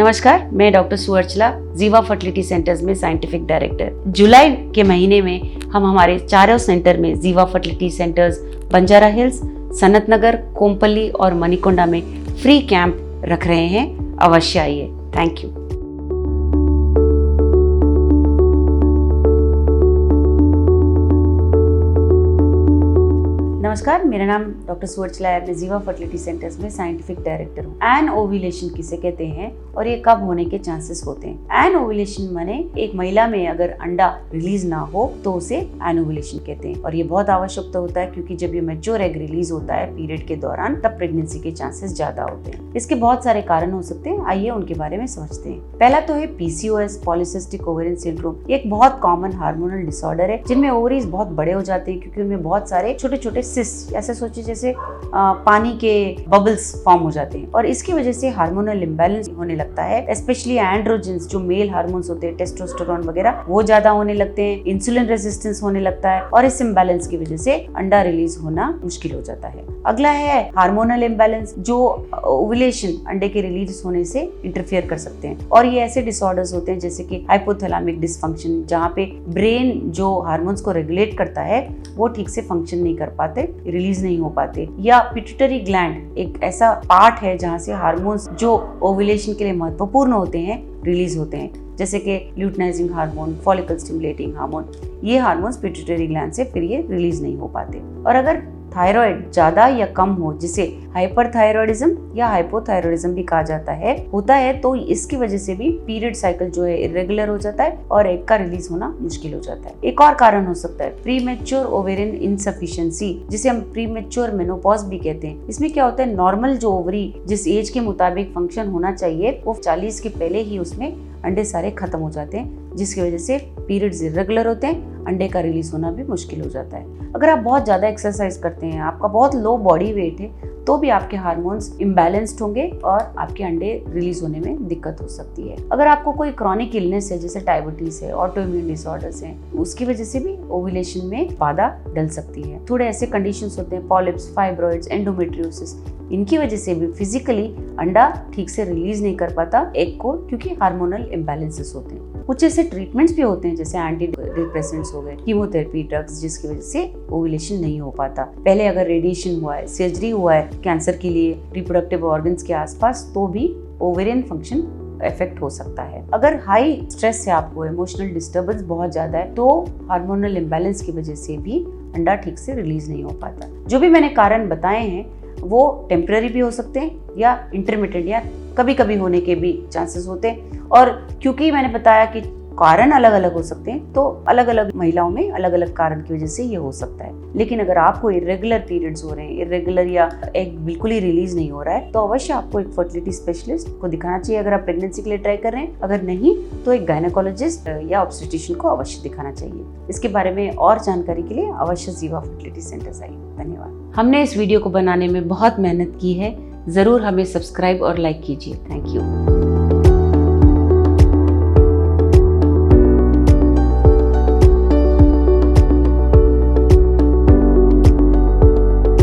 नमस्कार, मैं doctor Suarchala, Jeeva fertility centers में साइंटिफिक डायरेक्टर। जुलाई के महीने में हम हमारे चारों सेंटर में Jeeva fertility centers Banjara Hills, Sanath Nagar, Kompally और मणिकोंडा में फ्री कैंप रख रहे हैं। अवश्य आइए। Thank you. नमस्कार, मेरा नाम डॉक्टर सुअर्चला है। मैं जीवा फर्टिलिटी सेंटर्स में साइंटिफिक डायरेक्टर हूँ। एन ओव्यूलेशन किसे कहते हैं और ये कब होने के चांसेस होते हैं? एन ओव्यूलेशन माने एक महिला में अगर अंडा रिलीज ना हो तो उसे एन ओव्यूलेशन कहते हैं। और ये बहुत आवश्यक होता है क्योंकि जब ये मैच्योर एग रिलीज होता है पीरियड के दौरान, तब प्रेगनेंसी के चांसेस ज्यादा होते हैं। इसके बहुत सारे कारण हो सकते हैं, आइए उनके बारे में समझते हैं। पहला तो है PCOS, पॉलीसिस्टिक ओवेरियन सिंड्रोम। ये एक बहुत कॉमन हार्मोनल डिसऑर्डर है जिनमें ओवरीज बहुत बड़े हो जाते हैं क्योंकि उनमें बहुत सारे छोटे छोटे ऐसे सोचिए जैसे पानी के बबल्स फॉर्म हो जाते हैं और इसकी वजह से हार्मोनल इम्बैलेंस होने लगता है। स्पेशली एंड्रोजेंस जो मेल हार्मोन्स होते हैं, टेस्टोस्टेरोन वगैरह, वो ज्यादा होने लगते हैं। इंसुलिन रेजिस्टेंस होने लगता है और इस इम्बैलेंस की वजह से अंडा रिलीज होना मुश्किल हो जाता है। अगला है हार्मोनल इम्बैलेंस जो ओव्यूलेशन अंडे के रिलीज होने से इंटरफेयर कर सकते हैं। और ये ऐसे डिसऑर्डर्स होते हैं जैसे कि हाइपोथैलेमिक डिसफंक्शन, जहाँ पे ब्रेन जो हार्मोन्स को रेगुलेट करता है वो ठीक से फंक्शन नहीं कर पाते, रिलीज नहीं हो पाते। या पिट्यूटरी ग्लैंड एक ऐसा पार्ट है जहाँ से हार्मोन्स जो ओव्यूलेशन के लिए महत्वपूर्ण होते हैं रिलीज होते हैं, जैसे कि luteinizing hormone, follicle stimulating hormone. ये हार्मोन्स पिट्यूटरी ग्लैंड से फिर ये रिलीज नहीं हो पाते। और अगर थायराइड ज्यादा या कम हो, जिसे हाइपरथायरॉयडिज्म या हाइपोथायरॉयडिज्म भी कहा जाता है, होता है तो इसकी वजह से भी पीरियड साइकिल जो है इरेगुलर हो जाता है और एग का रिलीज होना मुश्किल हो जाता है। एक और कारण हो सकता है प्रीमेच्योर ओवेरियन इनसफिशिएंसी, जिसे हम प्रीमेच्योर मेनोपॉज भी कहते हैं। इसमें क्या होता है, नॉर्मल जो ओवरी जिस एज के मुताबिक फंक्शन होना चाहिए वो 40 के पहले ही उसमें अंडे सारे खत्म हो जाते हैं, जिसकी वजह से पीरियड्स इरेगुलर होते हैं, अंडे का रिलीज होना भी मुश्किल हो जाता है। अगर आप बहुत ज्यादा एक्सरसाइज करते हैं, आपका बहुत लो बॉडी वेट है, तो भी आपके हार्मोन्स इम्बैलेंस्ड होंगे और आपके अंडे रिलीज होने में दिक्कत हो सकती है। अगर आपको कोई क्रॉनिक इलनेस है जैसे डायबिटीज है, ऑटोइम्यून डिसऑर्डर्स हैं, उसकी वजह से भी ओव्यूलेशन में बाधा डल सकती है। थोड़े ऐसे कंडीशंस होते हैं, पॉलिप्स, फाइब्रॉइड्स, एंडोमेट्रियोसिस, इनकी वजह से भी फिजिकली अंडा ठीक से रिलीज नहीं कर पाता एग को, क्योंकि हार्मोनल इम्बैलेंसेस होते हैं। कुछ ऐसे ट्रीटमेंट्स भी होते हैं जैसे एंटी डिप्रेसेंट्स हो गए, कीमोथेरेपी ड्रग्स, जिसकी वजह से ओव्यूलेशन नहीं हो पाता। पहले अगर रेडिएशन हुआ है, सर्जरी हुआ है कैंसर के लिए रिप्रोडक्टिव ऑर्गन्स के आसपास, तो भी ओवेरियन फंक्शन इफेक्ट हो सकता है। अगर हाई स्ट्रेस है, आपको इमोशनल डिस्टर्बेंस बहुत ज्यादा है, तो हार्मोनल इम्बैलेंस की वजह से भी अंडा ठीक से रिलीज नहीं हो पाता। जो भी मैंने कारण बताए हैं वो टेम्पररी भी हो सकते हैं या इंटरमिटेंट या कभी कभी होने के भी चांसेस होते हैं। और क्योंकि मैंने बताया कि कारण अलग अलग हो सकते हैं, तो अलग अलग महिलाओं में अलग अलग कारण की वजह से ये हो सकता है। लेकिन अगर आपको इरेगुलर पीरियड्स हो रहे हैं, इरेगुलर या एग बिल्कुल ही रिलीज नहीं हो रहा है, तो अवश्य आपको एक फर्टिलिटी स्पेशलिस्ट को दिखाना चाहिए अगर आप प्रेगनेंसी के लिए ट्राई कर रहे हैं। अगर नहीं तो एक गायनेकोलॉजिस्ट या ऑब्स्टेट्रिशियन को अवश्य दिखाना चाहिए। इसके बारे में और जानकारी के लिए अवश्य जीवा फर्टिलिटी सेंटर्स आइए। धन्यवाद। हमने इस वीडियो को बनाने में बहुत मेहनत की है, जरूर हमें सब्सक्राइब और लाइक कीजिए। Thank you.